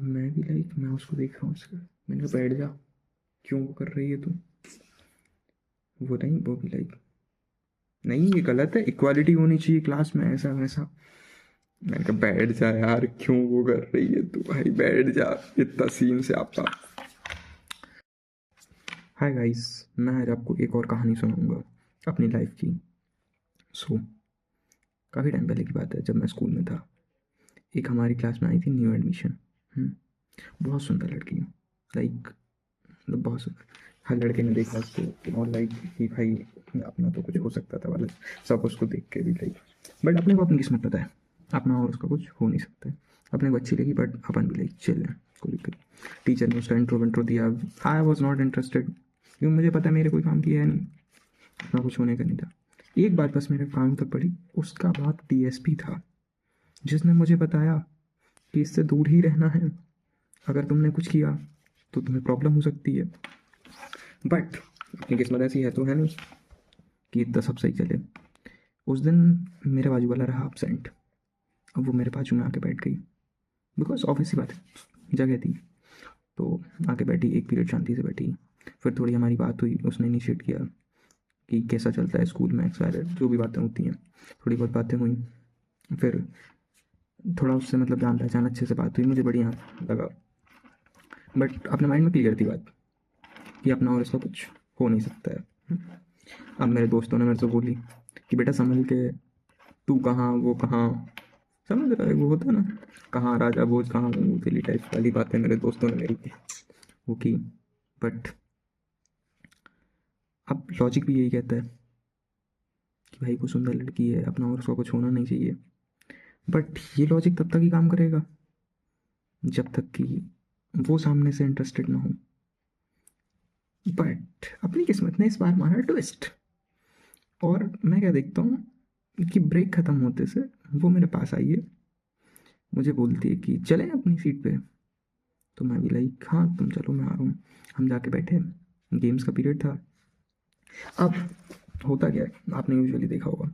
मैं भी मैं उसको देख रहा हूँ उसका, मैंने कहा बैठ जा, क्यों वो कर रही है तू। वो नहीं, वो भी नहीं ये गलत है, इक्वालिटी होनी चाहिए क्लास में, ऐसा वैसा। मैंने कहा बैठ जा यार, क्यों वो कर रही है तू, भाई बैठ जा, इतना सीन से आपका। हाय गाइस, मैं आज आपको एक और कहानी सुनाऊंगा अपनी लाइफ की। काफ़ी टाइम पहले की बात है, जब मैं स्कूल में था। एक हमारी क्लास में आई थी न्यू एडमिशन। बहुत सुंदर लड़की, मतलब बहुत सुंदर। हर लड़के ने देखा उसको और कि भाई अपना तो कुछ हो सकता था वाला, सब उसको देख के भी बट अपने को अपनी किस्मत पता है, अपना और उसका कुछ हो नहीं सकता है। अपने को अच्छी लगी बट अपन भी चिल है, कोई दिक्कत। टीचर ने उसका इंट्रो दिया। आई वॉज नॉट इंटरेस्टेड, क्योंकि मुझे पता है मेरे कोई काम किया है नहीं, अपना कुछ होने का नहीं था। एक बात बस मेरे काम तक पड़ी, उसका बाप डीएसपी था, जिसने मुझे बताया कि इससे दूर ही रहना है, अगर तुमने कुछ किया तो तुम्हें प्रॉब्लम हो सकती है। बट अपनी किस्मत ऐसी है तो है नहीं कि इतना सब सही चले। उस दिन मेरे बाजू वाला रहा अपसेंट। अब वो मेरे बाजू में आके बैठ गई, बिकॉज ऑब्वियस सी बात है, जगह थी। तो आके बैठी, एक पीरियड शांति से बैठी। फिर थोड़ी हमारी बात हुई, उसने इनिशिएट किया कि कैसा चलता है स्कूल में, एक्सवायरड जो भी बातें होती हैं। थोड़ी बहुत बातें हुई, फिर थोड़ा उससे मतलब जान पहचान अच्छे से बात हुई, मुझे बढ़िया लगा। बट अपने माइंड में क्लियर थी बात कि अपना और इसका कुछ हो नहीं सकता है। अब मेरे दोस्तों ने मेरे से बोली कि बेटा संभल के, तू कहाँ वो कहाँ, समझ रहा है वो होता है ना, कहाँ राजा भोज कहाँ मूंगफली टाइप वाली बातें मेरे दोस्तों ने मेरी वो की। बट अब लॉजिक भी यही कहता है कि भाई वो सुंदर लड़की है, अपना और उसका कुछ होना नहीं चाहिए। बट ये लॉजिक तब तक ही काम करेगा जब तक कि वो सामने से इंटरेस्टेड ना हो। बट अपनी किस्मत ने इस बार मारा ट्विस्ट, और मैं क्या देखता हूँ कि ब्रेक ख़त्म होते से वो मेरे पास आई है, मुझे बोलती है कि चलें अपनी सीट पे। तो मैं भी हाँ तुम चलो, मैं आ रहा हूँ। हम जाके बैठे, गेम्स का पीरियड था। अब होता क्या है, आपने यूजुअली देखा होगा,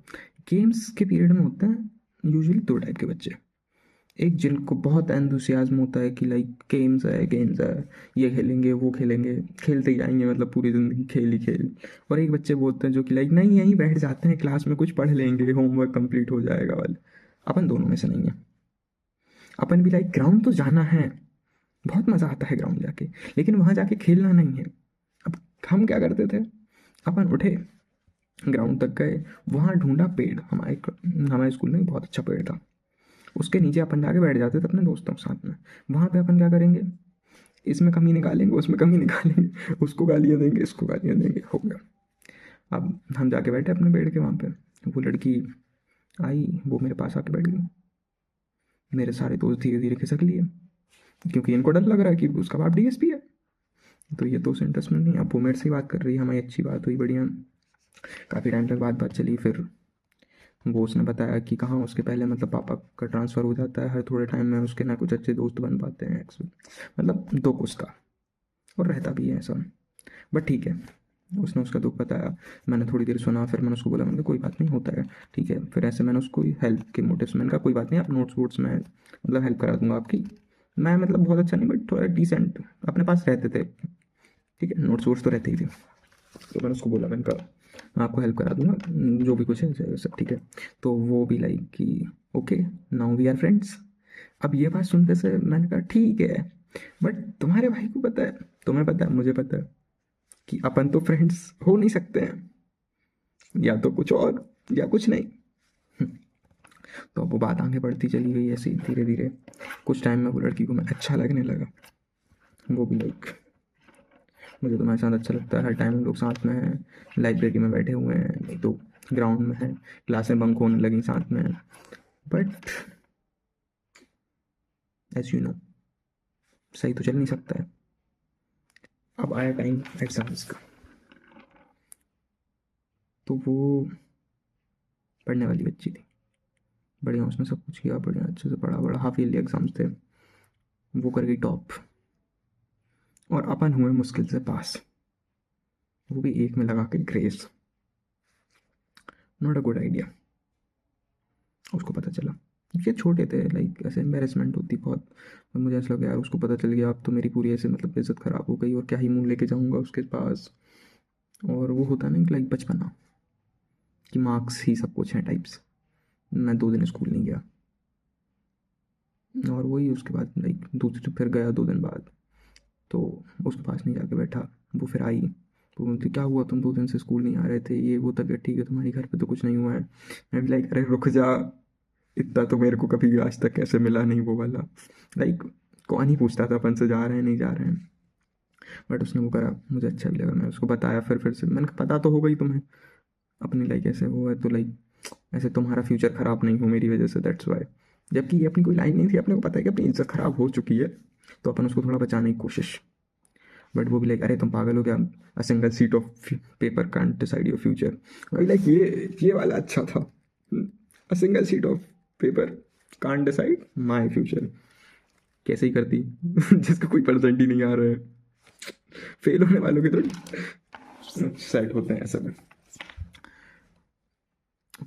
गेम्स के पीरियड में होते हैं यूजुअली दो टाइप के बच्चे। एक जिनको बहुत एंथुसियाज्म होता है कि गेम्स है, ये खेलेंगे वो खेलेंगे, खेलते ही जाएंगे, मतलब पूरी ज़िंदगी खेल ही खेल। और एक बच्चे बोलते हैं जो कि नहीं यहीं बैठ जाते हैं, क्लास में कुछ पढ़ लेंगे, होमवर्क कंप्लीट हो जाएगा वाले। अपन दोनों में से नहीं है। अपन भी ग्राउंड तो जाना है, बहुत मज़ा आता है ग्राउंड जाके, लेकिन वहाँ जाके खेलना नहीं है। अब हम क्या करते थे, अपन उठे, ग्राउंड तक गए, वहाँ ढूंढा पेड़, हमारे स्कूल में बहुत अच्छा पेड़ था, उसके नीचे अपन जाके बैठ जाते थे अपने दोस्तों के साथ में। वहाँ पे अपन क्या करेंगे, इसमें कमी निकालेंगे, उसमें कमी निकालेंगे, उसको गालियाँ देंगे, इसको गालियाँ देंगे, हो गया। अब हम जाके बैठे अपने पेड़ के वहाँ पे, वो लड़की आई, वो मेरे पास आके बैठ गई। मेरे सारे दोस्त धीरे धीरे खिसक लिए, क्योंकि इनको डर लग रहा है कि उसका बाप डीएसपी है, तो ये तो उस इंटरेस्ट में नहीं। अब वो मेरे से ही बात कर रही है, हमारी अच्छी बात हुई, बढ़िया, काफ़ी टाइम तक बात चली। फिर वो उसने बताया कि कहाँ उसके पहले मतलब पापा का ट्रांसफ़र हो जाता है हर थोड़े टाइम में, उसके ना कुछ अच्छे दोस्त बन पाते हैं, मतलब दो कुछ था, और रहता भी है ऐसा। बट ठीक है, उसने उसका दुख बताया, मैंने थोड़ी देर सुना, फिर मैंने उसको बोला, मैंने कहा कोई बात नहीं, होता है, ठीक है। फिर ऐसे मैंने उसको हेल्प के मोटिव से मैंने कहा कोई बात नहीं, आप नोट्स वोट्स में मतलब हेल्प करा दूंगा आपकी। मैं मतलब बहुत अच्छा नहीं बट थोड़ा डिसेंट अपने पास रहते थे, ठीक है, नोट्स वोट्स तो रहते ही थे। तो मैंने उसको बोला, मैंने कहा मैं आपको हेल्प करा दूंगा, जो भी कुछ है सब ठीक है। तो वो भी कि okay, now we are friends. अब ये बात सुनते से मैंने कहा ठीक है, बट तुम्हारे भाई को पता है, तुम्हें पता है, मुझे पता है कि अपन तो फ्रेंड्स हो नहीं सकते हैं, या तो कुछ और या कुछ नहीं। तो अब वो बात आगे बढ़ती चली गई ऐसे धीरे धीरे। कुछ टाइम में वो लड़की को मैं अच्छा लगने लगा, वो भी मुझे तुम्हारे साथ अच्छा लगता है, हर टाइम हम लोग साथ में हैं, लाइब्रेरी में बैठे हुए हैं, नहीं तो ग्राउंड में हैं, क्लासें बंक होने लगी साथ में। बट एज यू नो, सही तो चल नहीं सकता है। अब आया टाइम एग्जाम्स का, तो वो पढ़ने वाली बच्ची थी, बढ़िया, उसने सब कुछ किया, बढ़िया अच्छे से पढ़ा, बड़ा हाफ ईयरली एग्जाम्स थे, वो कर गई टॉप, और अपन हुए मुश्किल से पास, वो भी एक में लगा के grace. Not a good idea, उसको पता चला, ये छोटे थे, लाइक ऐसे एम्बेरसमेंट होती बहुत। और मुझे ऐसा लगा यार उसको पता चल गया अब तो मेरी पूरी ऐसे मतलब इज्जत ख़राब हो गई, और क्या ही मुँह लेके जाऊँगा उसके पास। और वो होता नहीं लाइक बचपना कि मार्क्स ही सब कुछ है टाइप्स। मैं 2 दिन स्कूल नहीं गया, और वही उसके बाद लाइक दूसरे फिर गया 2 दिन बाद, तो उसके पास नहीं जाके बैठा। वो फिर आई तो बोलती क्या हुआ, तुम 2 दिन से स्कूल नहीं आ रहे थे, ये वो, तबीयत ठीक है तुम्हारी, घर पे तो कुछ नहीं हुआ है। मैं भी लाइक अरे रुक जा, इतना तो मेरे को कभी आज तक ऐसे मिला नहीं वो वाला। लाइक कौन ही पूछता था अपन से जा रहे हैं नहीं जा रहे हैं। बट उसने वो करा, मुझे अच्छा भी लगा। मैं उसको बताया फिर से, मैंने कहा पता तो होगा ही तुम्हें अपनी लाइक ऐसे वो है तो लाइक ऐसे तुम्हारा फ्यूचर ख़राब नहीं हो मेरी वजह से, दैट्स वाई। जबकि ये अपनी कोई लाइन नहीं थी, अपने को पता है कि अपनी इज्जत ख़राब हो चुकी है, तो अपन उसको थोड़ा बचाने की कोशिश। बट वो भी लाइक अरे तुम पागल हो क्या, a single seat of paper can't decide your future. भाई लाइक ये वाला अच्छा था, a single seat of paper can't decide my future. कैसे ही करती जिसका कोई परसेंट ही नहीं आ रहा है, फेल होने वालों के तो सेट होते हैं ऐसा में।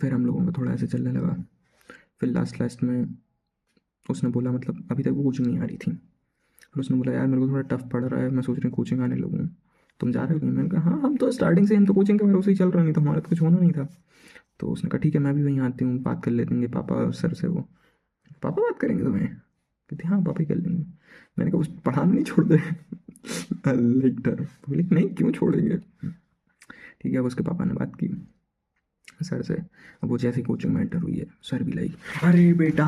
फिर हम लोगों का थोड़ा ऐसे चलने लगा। फिर लास्ट लास्ट में उसने बोला, मतलब अभी तक वो कोचिंग नहीं आ रही थी, फिर उसने बोला यार मेरे को थोड़ा टफ पड़ रहा है, मैं सोच रही हूँ कोचिंग आने लगूँ, तुम जा रहे हो कहीं? मैंने कहा हाँ, हम तो स्टार्टिंग से हम तो कोचिंग के भरोसे ही चल रहा, नहीं तो हमारा तो कुछ होना नहीं था। तो उसने कहा ठीक है मैं भी वहीं आती हूँ, बात कर लेंगे पापा और सर से। वो पापा बात करेंगे तुम्हें? कहते हाँ पापा ही कर लेंगे। मैंने कहा उस पढ़ाना नहीं छोड़ दे लाइक डर। बोले नहीं क्यों छोड़ेंगे। ठीक है, अब उसके पापा ने बात की सर से। अब वो जैसे कोचिंग में एंटर हुई है, सर भी लाइक अरे बेटा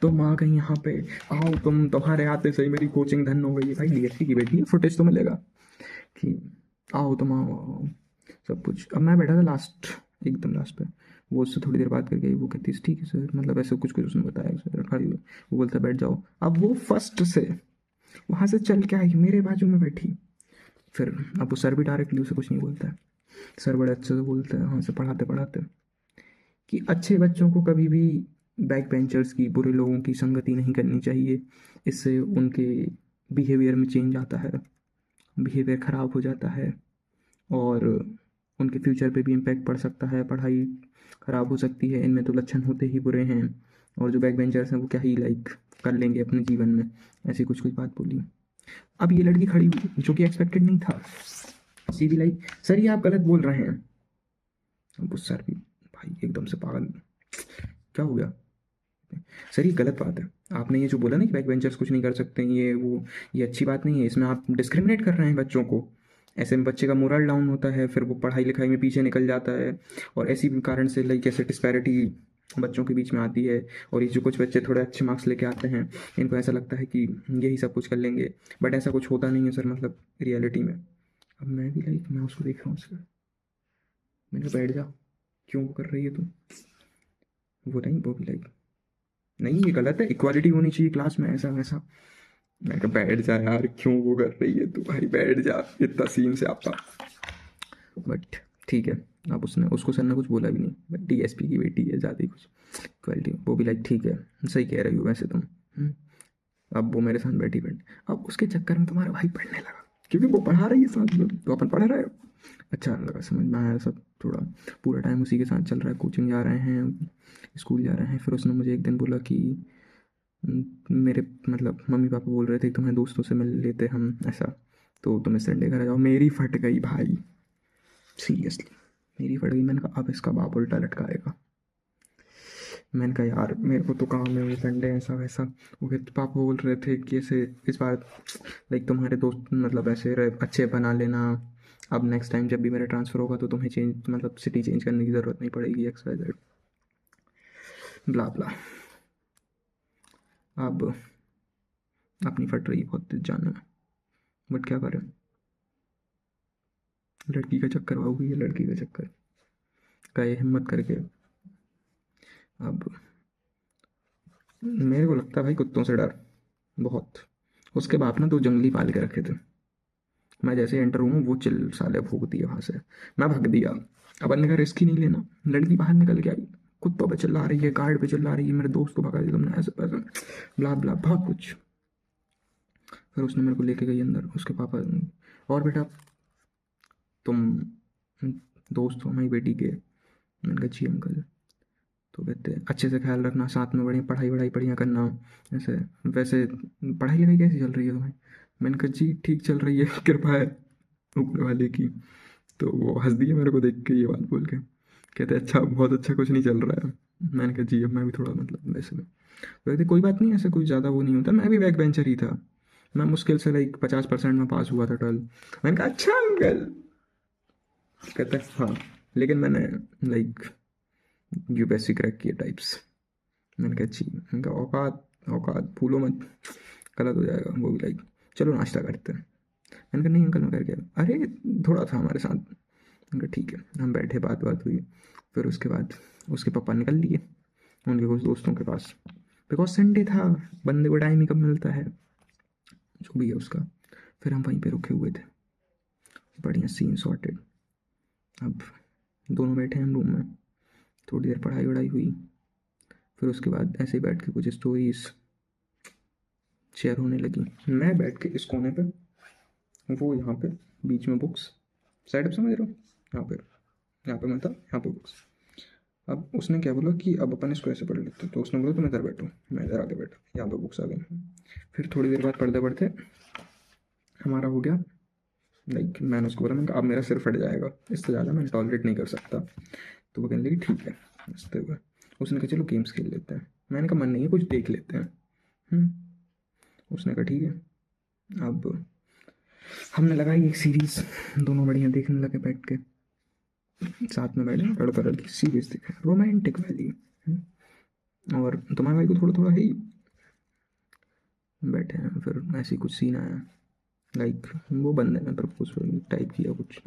तुम आ गई यहाँ पे, आओ तुम, तुम्हारे आते सही मेरी कोचिंग धन हो गई है। भाई डीएसपी की बेटी है, फुटेज तो मिलेगा कि आओ तुम आओ आओ, सब कुछ। अब मैं बैठा था लास्ट, एकदम लास्ट पे। वो उससे थोड़ी देर बात करके वो कहती है ठीक है सर, मतलब ऐसे कुछ कुछ उसने बताया सर, खड़ी हुई। वो बोलता बैठ जाओ। अब वो फर्स्ट से वहाँ से चल के आई मेरे बाजू में बैठी। फिर अब वो सर भी डायरेक्टली उसे कुछ नहीं बोलता है। सर बड़े अच्छे से बोलते हैं वहाँ से पढ़ाते पढ़ाते कि अच्छे बच्चों को कभी भी बैक बेंचर्स की, बुरे लोगों की संगति नहीं करनी चाहिए, इससे उनके बिहेवियर में चेंज आता है, बिहेवियर ख़राब हो जाता है, और उनके फ्यूचर पे भी इम्पैक्ट पड़ सकता है, पढ़ाई ख़राब हो सकती है, इनमें तो लक्षण होते ही बुरे हैं, और जो बैक बेंचर्स हैं वो क्या ही लाइक कर लेंगे अपने जीवन में। ऐसी कुछ कुछ बात बोली। अब ये लड़की खड़ी हुई जो कि एक्सपेक्टेड नहीं था, सी भी लाइक सर ये आप गलत बोल रहे हैं। अब उस सर भी भाई एकदम से पागल, क्या हो गया सर, ये गलत बात है, आपने ये जो बोला ना कि बैक बेंचर्स कुछ नहीं कर सकते हैं, ये वो, ये अच्छी बात नहीं है, इसमें आप डिस्क्रिमिनेट कर रहे हैं बच्चों को। ऐसे में बच्चे का मोरल डाउन होता है, फिर वो पढ़ाई लिखाई में पीछे निकल जाता है, और ऐसी कारण से लाइक ऐसे डिस्पैरिटी बच्चों के बीच में आती है। और ये जो कुछ बच्चे थोड़े अच्छे मार्क्स लेके आते हैं, इनको ऐसा लगता है कि यही सब कुछ कर लेंगे, बट ऐसा कुछ होता नहीं है सर, मतलब रियलिटी में। अब मैं भी लाइक मैं उसको देख रहा हूँ सर, मैंने कहा बैठ जा, क्यों वो कर रही है तू? वो नहीं, वो भी लाइक नहीं ये गलत है, इक्वालिटी होनी चाहिए क्लास में, ऐसा वैसा। मैं कहा बैठ जा यार, क्यों वो कर रही है तू, भाई बैठ जा, इतना सीन से आपका। बट ठीक है, अब उसने उसको सर ने कुछ बोला भी नहीं, बट डीएसपी की बेटी है, ज़्यादा ही कुछ क्वालिटी। वो भी लाइक ठीक है, सही कह रही हो वैसे तुम। अब वो मेरे साथ बैठी बैठ, अब उसके चक्कर में तुम्हारा भाई पढ़ने लगा, क्योंकि वो पढ़ा रही है साथ में तो अपन पढ़ रहे हैं। अच्छा लगा, समझ में आया सब थोड़ा। पूरा टाइम उसी के साथ चल रहा है, कोचिंग जा रहे हैं, स्कूल जा रहे हैं। फिर उसने मुझे एक दिन बोला कि मेरे मतलब मम्मी पापा बोल रहे थे तुम्हें दोस्तों से मिल लेते हम ऐसा, तो तुम्हें संडे घर आ जाओ। मेरी फट गई भाई, सीरियसली मेरी फट गई। मैंने कहा अब इसका बाप उल्टा लटकाएगा। मैंने कहा यार मेरे को तो काम है, संडे ऐसा वैसा। वो कहते पापा बोल रहे थे कि ऐसे इस बार लाइक तुम्हारे दोस्त मतलब ऐसे अच्छे बना लेना, अब नेक्स्ट टाइम जब भी मेरा ट्रांसफ़र होगा तो तुम्हें चेंज मतलब सिटी चेंज करने की ज़रूरत नहीं पड़ेगी, एक्स वाई जेड ब्ला ब्ला। अब अपनी फट रही बहुत जाना, बट क्या करें, लड़की का चक्कर हो गई है, लड़की का चक्कर का ये हिम्मत करके। अब मेरे को लगता है भाई कुत्तों से डर बहुत। उसके बाप ने तो जंगली पाल के रखे थे, मैं जैसे एंटर हूँ वो चिल साले भूख दिए वहाँ से, मैं भाग दिया। अपन ने कहा रिस्क ही नहीं लेना। लड़की बाहर निकल के आई, कुत्तों पे चिल्ला रही है, गार्ड पे चिल्ला रही है, मेरे दोस्त को भगा दिया तुमने, ऐसे पैसे ब्ला ब्ला बहुत कुछ। फिर उसने मेरे को लेके गई अंदर, उसके पापा, और बेटा तुम दोस्त हो हमारी बेटी के? मैंने कहा जी अंकल। तो कहते अच्छे से ख्याल रखना, साथ में बढ़िया पढ़ाई वढ़ाई बढ़िया करना। ऐसे वैसे पढ़ाई लिखाई कैसी चल रही है तुम्हें? मैंने कहा जी ठीक चल रही है, कृपा है ऊपर वाले की। तो वो हंस दिया मेरे को देख के ये बात बोल के, कहते अच्छा बहुत अच्छा कुछ नहीं चल रहा है। मैंने कहा जी अब मैं भी थोड़ा मतलब वैसे में, तो कहते कोई बात नहीं, ऐसे कोई ज़्यादा वो नहीं होता, मैं भी बैक बेंचर ही था, मैं मुश्किल से लाइक 50% में पास हुआ था 12। मैंने कहा अच्छा अंकल। कहते हाँ, लेकिन मैंने लाइक यूपीएससी क्रैक किया टाइप्स। मैंने कहा अच्छी, मैंने कहा औकात औकात भूलो मत, गलत हो जाएगा। वो भी लाइक चलो नाश्ता करते हैं। मैंने कहा नहीं अंकल मैं करके अरे थोड़ा था हमारे साथ। मैंने कहा ठीक है, हम बैठे, बात बात हुई। फिर उसके बाद उसके पापा निकल लिए उनके कुछ दोस्तों के पास, बिकॉज संडे था, बंदे को टाइम ही कब मिलता है, जो भी है उसका। फिर हम वहीं पे रुके हुए थे, बढ़िया सीन सॉर्टेड। अब दोनों बैठे हैं रूम में, थोड़ी देर पढ़ाई वढ़ाई हुई। फिर उसके बाद ऐसे ही बैठ के कुछ स्टोरीज शेयर होने लगी। मैं बैठ के इस कोने पे, वो यहाँ पे बीच में बुक्स, सेटअप समझ रहे हो, यहाँ पे मैं था, यहाँ पे बुक्स। अब उसने क्या बोला कि अब अपन इसको ऐसे पढ़ लेते हैं, तो उसने बोला तुम इधर बैठो, मैं इधर आके बैठा, यहाँ पे बुक्स आ गई। फिर थोड़ी देर बाद पढ़ते पढ़ते हमारा हो गया, लाइक मैंने उसको बोला, मैंने कहा अब मेरा सिर फट जाएगा, इससे ज़्यादा मैं टॉलरेट नहीं कर सकता। तो वो कहने लगी ठीक है, हंसते हुए। उसने कहा चलो गेम्स खेल लेते हैं। मैंने कहा मन नहीं है, कुछ देख लेते हैं। उसने कहा ठीक है। अब हमने लगाई एक सीरीज़, दोनों बढ़िया देखने लगे बैठ के, साथ में बैठे रेड कलर की सीरीज़ देखे, रोमांटिक वाली। और तुम्हारे भाई को थोड़ा थोड़ा है ही, बैठे हैं। फिर ऐसी कुछ सीन आया, लाइक वो बंदे ने प्रपोज टाइप किया कुछ।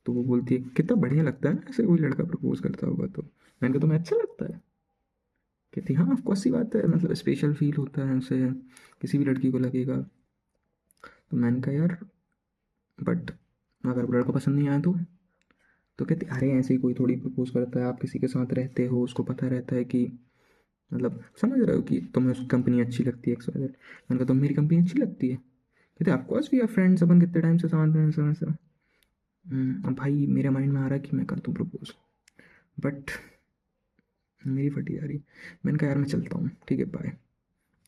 तो वो बोलती है कितना बढ़िया लगता है ऐसे कोई लड़का प्रपोज करता होगा। तो मैंने कहा तुम्हें अच्छा लगता है? कहती हाँ ऑफकोर्स सी बात है, मतलब स्पेशल फील होता है उसे, किसी भी लड़की को लगेगा। तो मैंने कहा यार बट अगर लड़का पसंद नहीं आया तो कहते अरे ऐसे ही कोई थोड़ी प्रपोज करता है, आप किसी के साथ रहते हो, उसको पता रहता है कि मतलब समझ रहे हो कि तुम्हें उसकी कंपनी अच्छी लगती है XYZ। मैंने कहा तुम मेरी कंपनी अच्छी लगती है? कहते ऑफकोर्स वी आर फ्रेंड्स, अपन कितने टाइम से साथ हैं ऐसा वैसा। अब भाई मेरे माइंड में आ रहा है कि मैं कर दूँ प्रपोज, बट मेरी फटी जा रही। मैंने कहा यार मैं चलता हूँ, ठीक है बाय।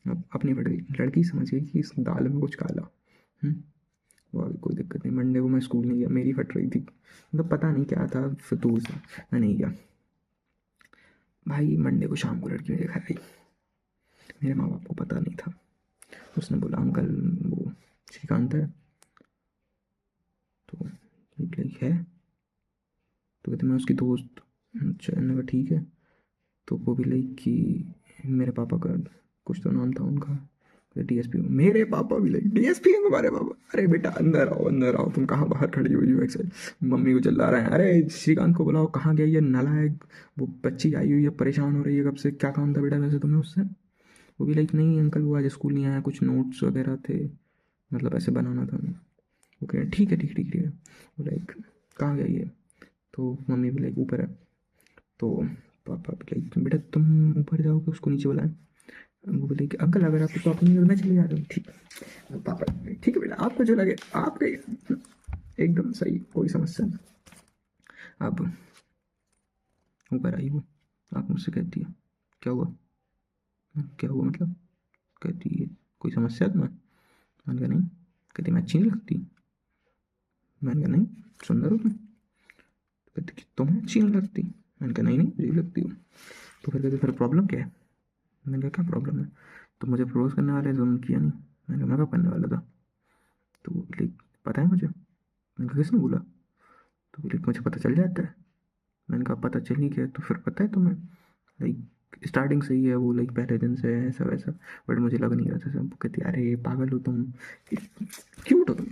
अब अपनी फट गई, लड़की समझ गई कि इस दाल में कुछ काला। वो अभी कोई दिक्कत नहीं, मंडे को मैं स्कूल नहीं गया, मेरी फट रही थी, मतलब पता नहीं क्या था फितूर से, मैं नहीं गया। भाई मंडे को शाम को लड़की मेरे घर आई, मेरे माँ बाप को पता नहीं था। उसने बोला अंकल वो श्रीकांत है। तो लाइक है, तो कहते मैं उसकी दोस्त। अच्छा मैंने कहा ठीक है। तो वो भी लाइक कि मेरे पापा का कुछ तो नाम था उनका, DSP। मेरे पापा भी लाइक DSP है तुम्हारे पापा? अरे बेटा अंदर आओ अंदर आओ, तुम कहाँ बाहर खड़ी हुई हो एक्साइड। मम्मी को चिल्ला रहे हैं अरे श्रीकांत को बुलाओ, कहाँ गया ये नालायक, वो बच्ची आई हुई है परेशान हो रही है कब से, क्या काम था बेटा वैसे तुम्हें उससे? वो भी लाइक नहीं अंकल वो आज स्कूल नहीं आया, कुछ नोट्स वगैरह थे, मतलब ऐसे बनाना था। ओके ठीक है ठीक ठीक ठीक है। वो लाइक कहाँ गया ये? तो मम्मी भी लाइक ऊपर है। तो पापा भी लाइक बेटा तुम ऊपर जाओगे, उसको नीचे बुलाएं। वो बोले कि अंकल अगर आपको प्रॉब्लम नहीं, तो मैं चले जा रहा हूँ। ठीक है पापा, ठीक है बेटा आपको जो लगे आपके, एकदम सही, कोई समस्या नहीं। अब ऊपर आई वो, आप मुझसे कहती है क्या हुआ? क्या हुआ मतलब? कहती है कोई समस्या है तुम्हें? मैंने कहा नहीं। कहती मैं अच्छी नहीं लगती? मैंने कहा नहीं, सुंदर हो तुम। कहती कि तुम्हें अच्छी नहीं लगती? मैंने कहा नहीं नहीं मुझे लगती हो। तो फिर कहते फिर प्रॉब्लम क्या है? मैंने कहा क्या प्रॉब्लम है? तो मुझे प्रपोज करने वाले तुमने किया नहीं। मैंने कहा मैं कब करने वाला था? तो लाइक पता है मुझे। मैंने कहा किसने बोला? तो बोले मुझे पता चल जाता है। मैंने कहा पता चल ही गया तो फिर पता है तुम्हें, लाइक स्टार्टिंग से ही है वो, लाइक पहले दिन से है ऐसा वैसा। बट मुझे लग नहीं रहा था सब। कहती अरे पागल हो तुम, क्यूट हो तुम।